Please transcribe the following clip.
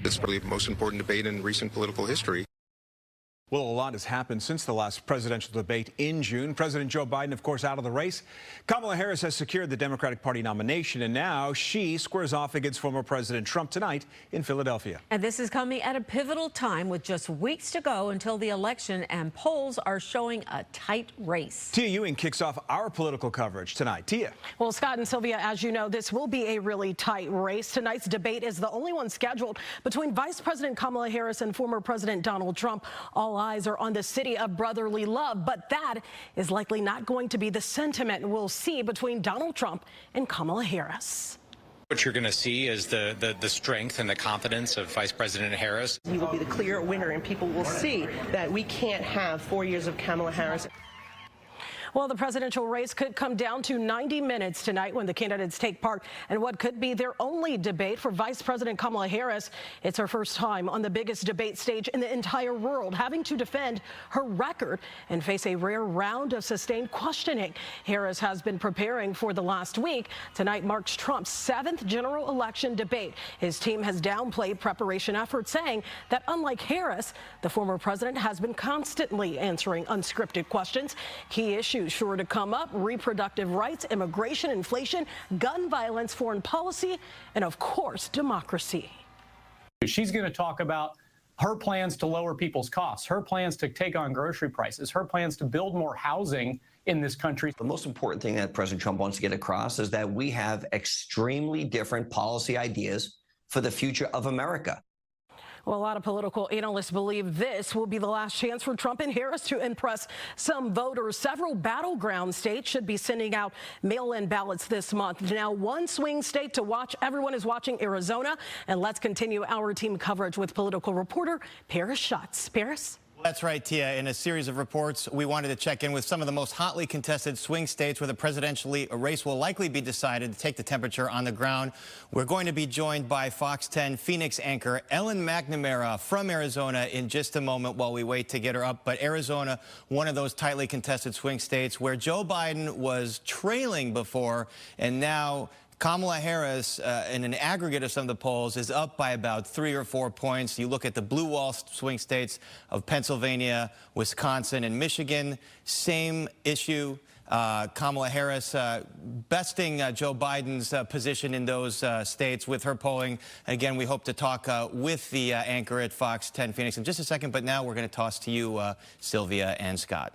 It's probably the most important debate in recent political history. Well, a lot has happened since the last presidential debate in June. President Joe Biden, of course, out of the race. Kamala Harris has secured the Democratic Party nomination, and now she squares off against former President Trump tonight in Philadelphia. And this is coming at a pivotal time with just weeks to go until the election, and polls are showing a tight race. Tia Ewing kicks off our political coverage tonight. Tia. Well, Scott and Sylvia, as you know, this will be a really tight race. Tonight's debate is the only one scheduled between Vice President Kamala Harris and former President Donald Trump. All eyes are on the city of brotherly love, but that is likely not going to be the sentiment we'll see between Donald Trump and Kamala Harris. What you're going to see is the strength and the confidence of Vice President Harris. He will be the clear winner, and people will see that we can't have 4 years of Kamala Harris. Well, the presidential race could come down to 90 minutes tonight when the candidates take part in what could be their only debate. For Vice President Kamala Harris, it's her first time on the biggest debate stage in the entire world, having to defend her record and face a rare round of sustained questioning. Harris has been preparing for the last week. Tonight marks Trump's 7th general election debate. His team has downplayed preparation efforts, saying that unlike Harris, the former president has been constantly answering unscripted questions. Key issues sure to come up: reproductive rights, immigration, inflation, gun violence, foreign policy, and of course, democracy. She's going to talk about her plans to lower people's costs, her plans to take on grocery prices, her plans to build more housing in this country. The most important thing that President Trump wants to get across is that we have extremely different policy ideas for the future of America. Well, a lot of political analysts believe this will be the last chance for Trump and Harris to impress some voters. Several battleground states should be sending out mail-in ballots this month. Now, one swing state to watch. Everyone is watching Arizona. And let's continue our team coverage with political reporter Paris Schatz. Paris? That's right, Tia. In a series of reports, we wanted to check in with some of the most hotly contested swing states where the presidential race will likely be decided to take the temperature on the ground. We're going to be joined by Fox 10 Phoenix anchor Ellen McNamara from Arizona in just a moment while we wait to get her up. But Arizona, one of those tightly contested swing states where Joe Biden was trailing before, and now Kamala Harris, in an aggregate of some of the polls, is up by about 3 or 4 points. You look at the blue wall swing states of Pennsylvania, Wisconsin, and Michigan, same issue. Kamala Harris besting Joe Biden's position in those states with her polling. Again, we hope to talk with the anchor at Fox 10 Phoenix in just a second, but now we're going to toss to you, Sylvia and Scott.